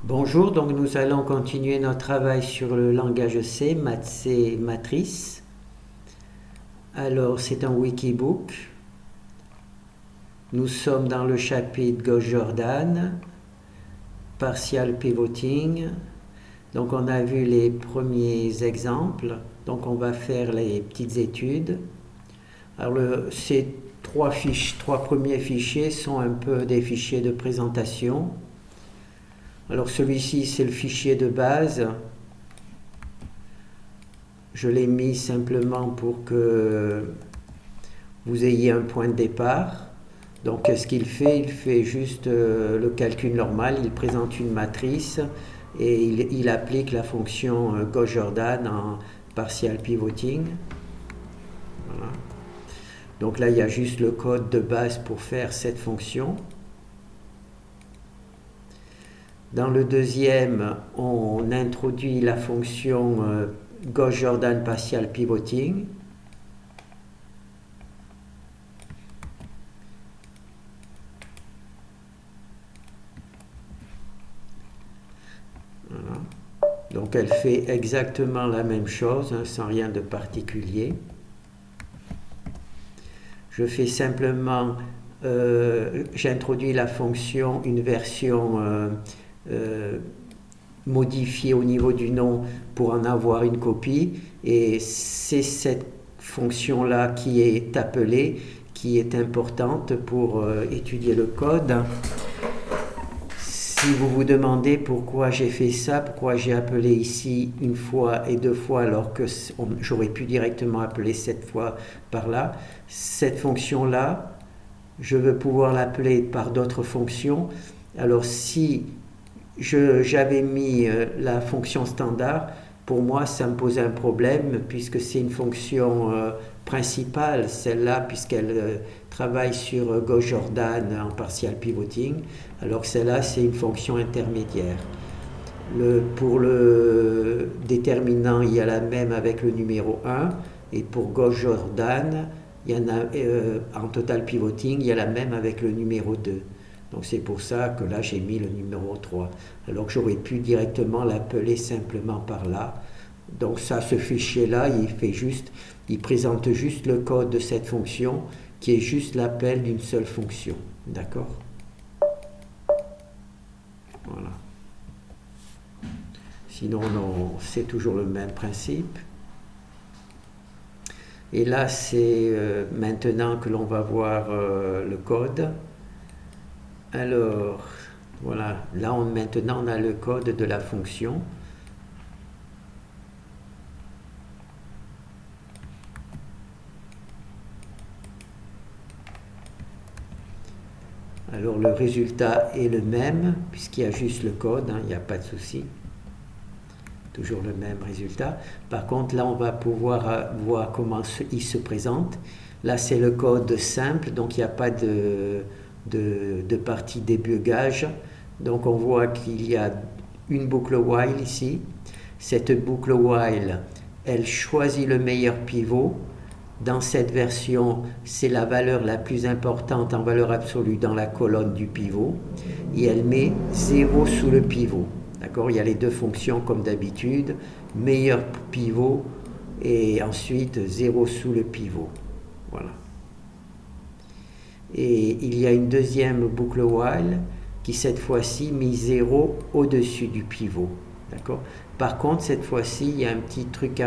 Bonjour, donc nous allons continuer notre travail sur le langage C, Maths C, matrice. Alors, c'est un wikibook. Nous sommes dans le chapitre Gauss-Jordan, partial pivoting. Donc, on a vu les premiers exemples. Donc, on va faire les petites études. Alors, ces trois premiers fichiers sont un peu des fichiers de présentation. Alors, celui-ci, c'est le fichier de base. Je l'ai mis simplement pour que vous ayez un point de départ. Donc, qu'est-ce qu'il fait? Il fait juste le calcul normal. Il présente une matrice et il applique la fonction Gauss-Jordan en partial pivoting. Voilà. Donc là, il y a juste le code de base pour faire cette fonction. Dans le deuxième, on introduit la fonction Gauss-Jordan partial pivoting. Voilà. Donc elle fait exactement la même chose, hein, sans rien de particulier. Je fais simplement, j'introduis la fonction, une version modifiée au niveau du nom pour en avoir une copie, et c'est cette fonction-là qui est appelée, qui est importante pour étudier le code. Si vous vous demandez pourquoi j'ai fait ça, pourquoi j'ai appelé ici une fois et deux fois alors que j'aurais pu directement appeler cette fois par là, cette fonction-là, je veux pouvoir l'appeler par d'autres fonctions. Alors si j'avais mis la fonction standard, pour moi ça me posait un problème puisque c'est une fonction principale, celle-là, puisqu'elle travaille sur Gauss-Jordan en partial pivoting, alors que celle-là c'est une fonction intermédiaire. Pour le déterminant, il y a la même avec le numéro 1, et pour Gauss-Jordan, il y en a, en total pivoting, il y a la même avec le numéro 2. Donc c'est pour ça que là j'ai mis le numéro 3, alors que j'aurais pu directement l'appeler simplement par là. Donc ça, ce fichier-là, il présente juste le code de cette fonction, qui est juste l'appel d'une seule fonction. D'accord? Voilà. Sinon, c'est toujours le même principe. Et là, c'est maintenant que l'on va voir le code. Alors, voilà, là maintenant on a le code de la fonction. Alors le résultat est le même, puisqu'il y a juste le code, hein, il n'y a pas de souci. Toujours le même résultat. Par contre, là on va pouvoir voir comment il se présente. Là c'est le code simple, donc il n'y a pas de partie débugage. Donc on voit qu'il y a une boucle while ici. Cette boucle while, elle choisit le meilleur pivot. Dans cette version, c'est la valeur la plus importante en valeur absolue dans la colonne du pivot, et elle met 0 sous le pivot. D'accord? Il y a les deux fonctions comme d'habitude, meilleur pivot et ensuite 0 sous le pivot. Voilà. Et il y a une deuxième boucle while qui cette fois-ci met 0 au-dessus du pivot. D'accord? Par contre, cette fois-ci, il y a un petit truc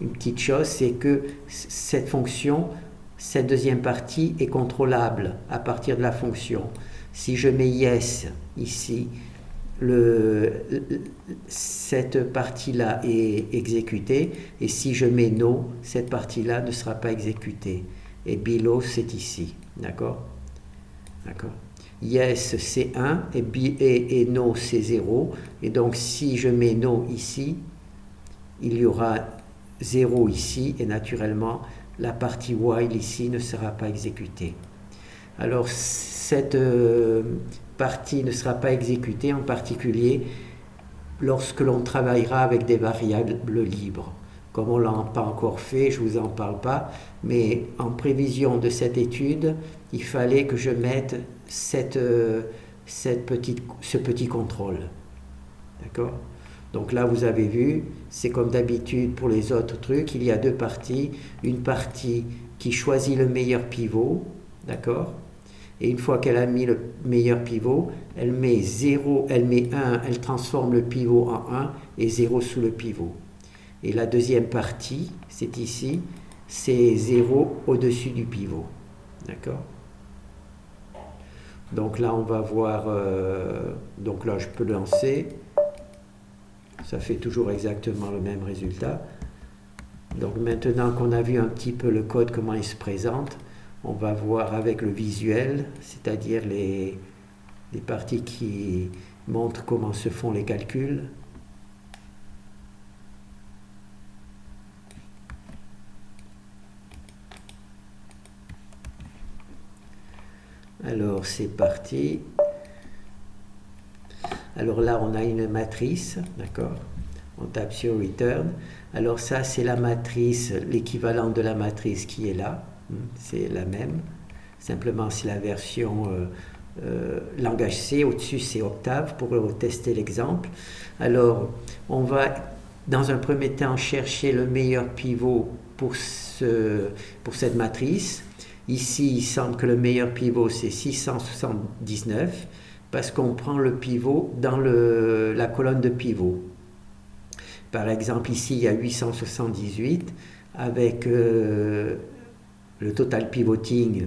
une petite chose, c'est que cette fonction, cette deuxième partie est contrôlable à partir de la fonction. Si je mets yes ici, cette partie-là est exécutée, et si je mets no, cette partie-là ne sera pas exécutée. Et below, c'est ici. D'accord? D'accord? Yes, c'est 1, et no, c'est 0. Et donc, si je mets no ici, il y aura 0 ici, et naturellement, la partie while ici ne sera pas exécutée. Alors, cette partie ne sera pas exécutée, en particulier lorsque l'on travaillera avec des variables libres. Comme on ne l'a pas encore fait, je ne vous en parle pas, mais en prévision de cette étude, il fallait que je mette cette ce petit contrôle. D'accord? Donc là, vous avez vu, c'est comme d'habitude pour les autres trucs, il y a deux parties. Une partie qui choisit le meilleur pivot, d'accord? Et une fois qu'elle a mis le meilleur pivot, elle met 0, elle met 1, elle transforme le pivot en 1 et 0 sous le pivot. Et la deuxième partie, c'est ici, c'est 0 au-dessus du pivot. D'accord? Donc là, on va voir, donc là, je peux lancer. Ça fait toujours exactement le même résultat. Donc maintenant qu'on a vu un petit peu le code, comment il se présente, on va voir avec le visuel, c'est-à-dire les parties qui montrent comment se font les calculs. Alors c'est parti. Alors là on a une matrice, d'accord? On tape sur Return. Alors ça c'est la matrice, l'équivalent de la matrice qui est là. C'est la même. Simplement c'est la version langage C. Au-dessus c'est Octave pour tester l'exemple. Alors on va dans un premier temps chercher le meilleur pivot pour cette matrice. Ici, il semble que le meilleur pivot, c'est 679, parce qu'on prend le pivot dans la colonne de pivot. Par exemple, ici, il y a 878, avec le total pivoting,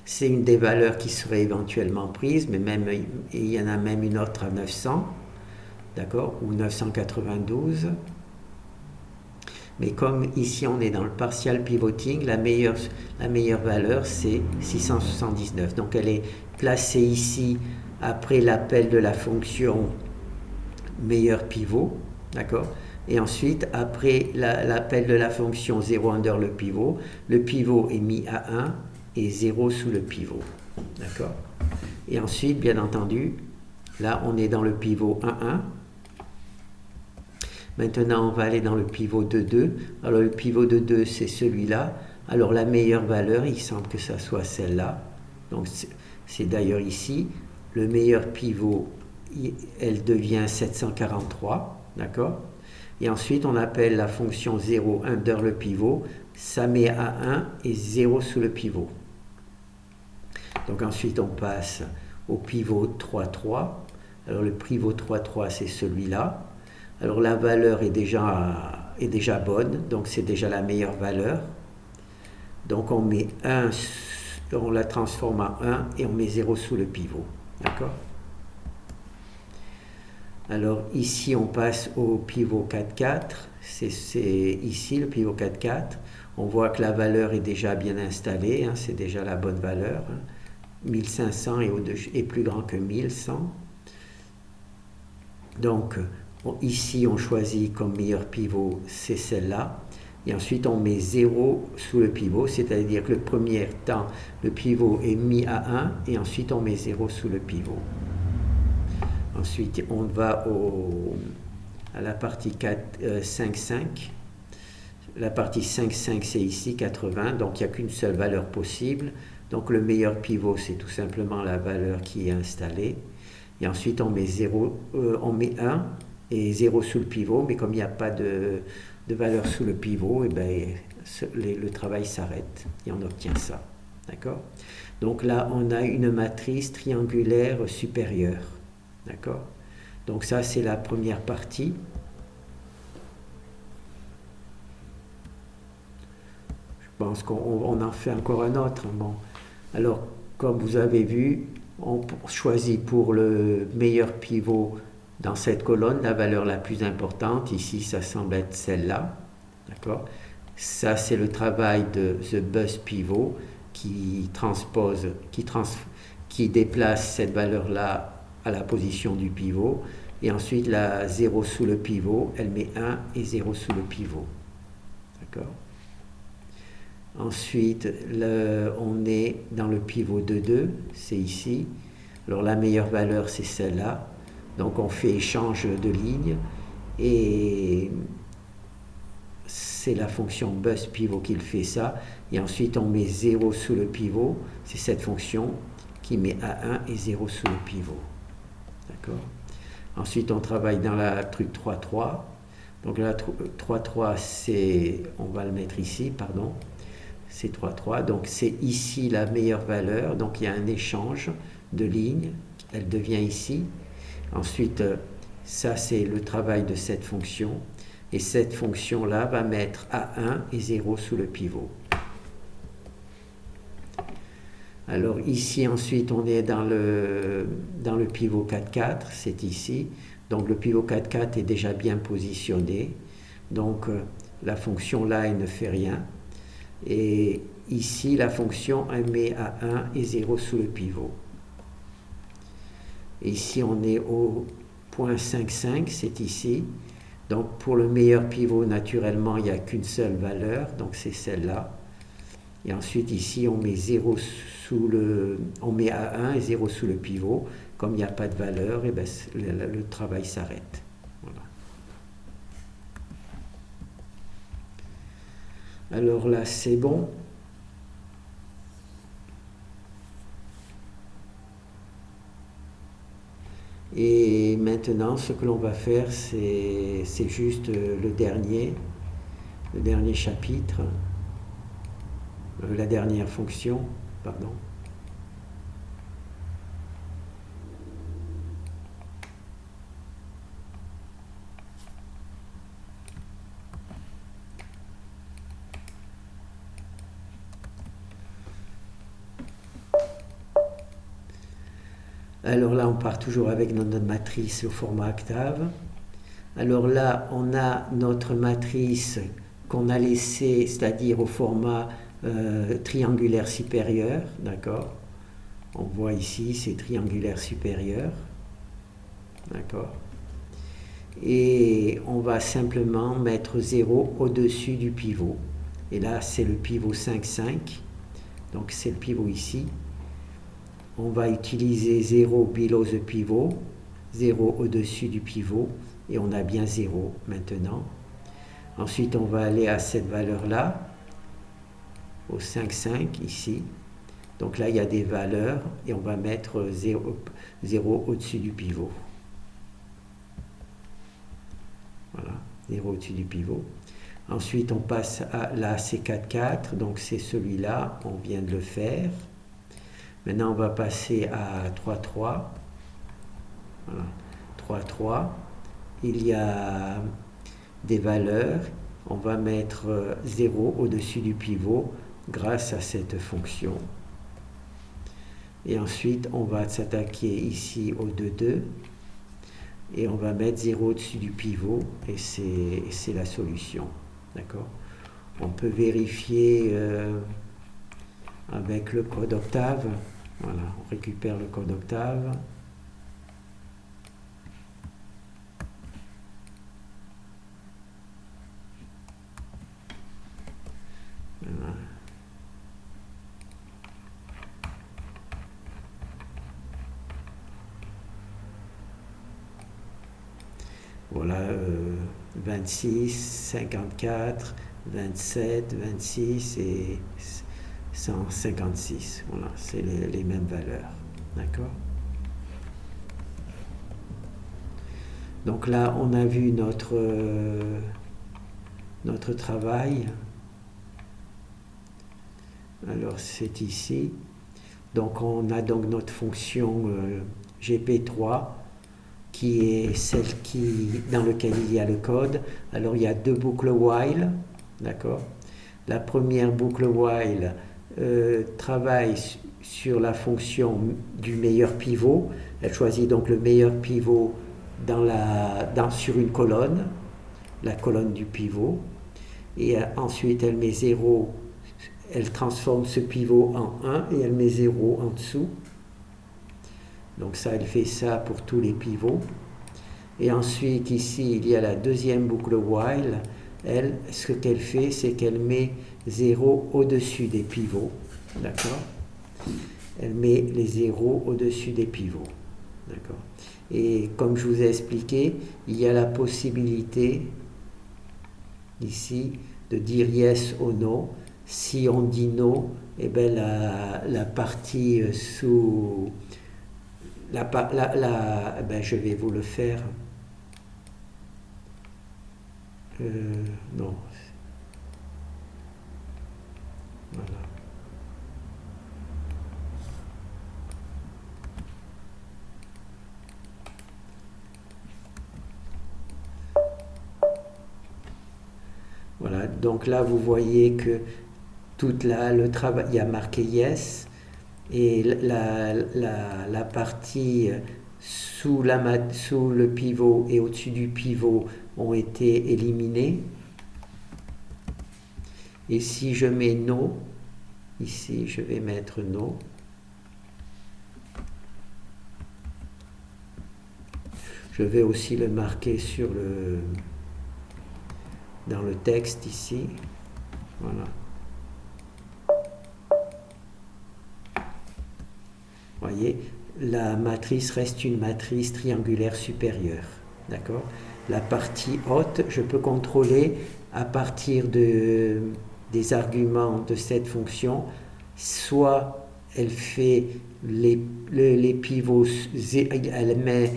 c'est une des valeurs qui serait éventuellement prise, mais même, il y en a même une autre à 900, d'accord, ou 992. Mais comme ici on est dans le partial pivoting, la meilleure valeur c'est 679. Donc elle est placée ici après l'appel de la fonction meilleur pivot, d'accord? Et ensuite après l'appel de la fonction 0 under le pivot est mis à 1 et 0 sous le pivot, d'accord? Et ensuite bien entendu, là on est dans le pivot 1,1. Maintenant, on va aller dans le pivot de 2. Alors, le pivot de 2, c'est celui-là. Alors, la meilleure valeur, il semble que ça soit celle-là. Donc, c'est d'ailleurs ici. Le meilleur pivot, elle devient 743. D'accord? Et ensuite, on appelle la fonction 0 under le pivot. Ça met à 1 et 0 sous le pivot. Donc, ensuite, on passe au pivot 3,3. Alors, le pivot 3,3, c'est celui-là. Alors la valeur est déjà bonne, donc c'est déjà la meilleure valeur. Donc on met 1, on la transforme en 1 et on met 0 sous le pivot. D'accord? Alors ici on passe au pivot 4,4. C'est ici le pivot 4,4. On voit que la valeur est déjà bien installée, hein, c'est déjà la bonne valeur. Hein. 1500 est plus grand que 1100. Donc ici, on choisit comme meilleur pivot, c'est celle-là. Et ensuite, on met 0 sous le pivot, c'est-à-dire que le premier temps, le pivot est mis à 1, et ensuite, on met 0 sous le pivot. Ensuite, on va à la partie 5,5. La partie 5,5, c'est ici, 80, donc il n'y a qu'une seule valeur possible. Donc, le meilleur pivot, c'est tout simplement la valeur qui est installée. Et ensuite, on met 1 et 0 sous le pivot, mais comme il n'y a pas de valeur sous le pivot, et ben, le travail s'arrête et on obtient ça. D'accord? Donc là, on a une matrice triangulaire supérieure. D'accord? Donc ça, c'est la première partie. Je pense qu'on en fait encore un autre. Bon. Alors, comme vous avez vu, on choisit pour le meilleur pivot dans cette colonne la valeur la plus importante. Ici, ça semble être celle-là. D'accord? Ça, c'est le travail de The Bus Pivot qui déplace cette valeur-là à la position du pivot. Et ensuite, la 0 sous le pivot, elle met 1 et 0 sous le pivot. D'accord? Ensuite, on est dans le pivot de 2, c'est ici. Alors la meilleure valeur, c'est celle-là. Donc on fait échange de lignes et c'est la fonction busPivot qui fait ça. Et ensuite on met 0 sous le pivot, c'est cette fonction qui met A1 et 0 sous le pivot. D'accord. Ensuite, on travaille dans la truc 3-3. Donc la 3-3, c'est, on va le mettre ici, pardon, c'est 3-3. Donc c'est ici la meilleure valeur. Donc il y a un échange de lignes. Elle devient ici. Ensuite, ça c'est le travail de cette fonction. Et cette fonction-là va mettre A1 et 0 sous le pivot. Alors ici, ensuite, on est dans le pivot 4-4, c'est ici. Donc le pivot 4-4 est déjà bien positionné. Donc la fonction là, elle ne fait rien. Et ici, la fonction, elle met A1 et 0 sous le pivot. Et ici, on est au point 5,5, c'est ici. Donc pour le meilleur pivot, naturellement, il n'y a qu'une seule valeur, donc c'est celle-là. Et ensuite ici, on met 0 sous on met A1 et 0 sous le pivot. Comme il n'y a pas de valeur, et ben le travail s'arrête. Voilà. Alors là, c'est bon. Et maintenant, ce que l'on va faire, c'est juste le dernier chapitre, la dernière fonction, pardon. Alors là, on part toujours avec notre matrice au format octave. Alors là, on a notre matrice qu'on a laissée, c'est-à-dire au format triangulaire supérieur, d'accord. On voit ici, c'est triangulaire supérieur, d'accord. Et on va simplement mettre 0 au-dessus du pivot. Et là, c'est le pivot 5,5, donc c'est le pivot ici. On va utiliser 0 below the pivot, 0 au-dessus du pivot, et on a bien 0 maintenant. Ensuite, on va aller à cette valeur-là, au 5,5 ici. Donc là, il y a des valeurs, et on va mettre 0 au-dessus du pivot. Voilà, 0 au-dessus du pivot. Ensuite, on passe à là, c'est 4,4, donc c'est celui-là, on vient de le faire. Maintenant, on va passer à 3,3. Voilà. 3,3. Il y a des valeurs. On va mettre 0 au-dessus du pivot grâce à cette fonction. Et ensuite, on va s'attaquer ici au 2,2. Et on va mettre 0 au-dessus du pivot. Et c'est la solution. D'accord ? On peut vérifier avec le code octave. Voilà, on récupère le code octave. Voilà. Voilà, 26, 54, 27, 26 et 156. Voilà, c'est les mêmes valeurs. D'accord ? Donc là, on a vu notre travail. Alors, c'est ici. Donc, on a donc notre fonction GP3 qui est celle dans laquelle il y a le code. Alors, il y a deux boucles while. D'accord ? La première boucle while travaille sur la fonction du meilleur pivot. Elle choisit donc le meilleur pivot sur une colonne, la colonne du pivot. Et ensuite, elle met 0, elle transforme ce pivot en 1 et elle met 0 en dessous. Donc ça, elle fait ça pour tous les pivots. Et ensuite, ici, il y a la deuxième boucle while. Elle, ce qu'elle fait, c'est qu'elle met 0 au-dessus des pivots. D'accord ? Elle met les 0 au-dessus des pivots. D'accord ? Et comme je vous ai expliqué, il y a la possibilité, ici, de dire yes ou no. Si on dit no, eh ben la partie sous... ben je vais vous le faire. Non. Voilà. Voilà, donc là vous voyez que toute le travail, il y a marqué yes, et la partie sous le pivot et au-dessus du pivot ont été éliminés. Et si je mets no, ici je vais mettre no. Je vais aussi le marquer dans le texte ici. Voilà. Voyez, la matrice reste une matrice triangulaire supérieure. D'accord? La partie haute, je peux contrôler à partir des arguments de cette fonction, soit elle fait les pivots, elle met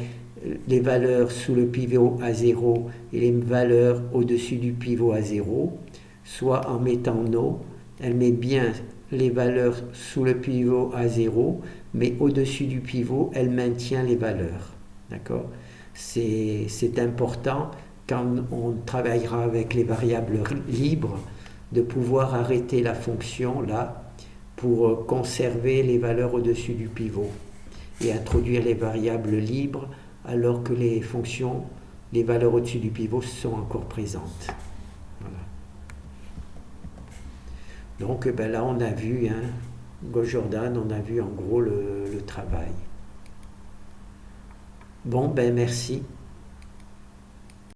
les valeurs sous le pivot à 0 et les valeurs au-dessus du pivot à 0, soit en mettant no, elle met bien les valeurs sous le pivot à 0, mais au-dessus du pivot, elle maintient les valeurs. D'accord? C'est important quand on travaillera avec les variables libres de pouvoir arrêter la fonction là pour conserver les valeurs au-dessus du pivot et introduire les variables libres alors que les fonctions, les valeurs au-dessus du pivot sont encore présentes. Voilà. Donc ben là on a vu, Gauss-Jordan, on a vu en gros le travail. Bon, ben merci.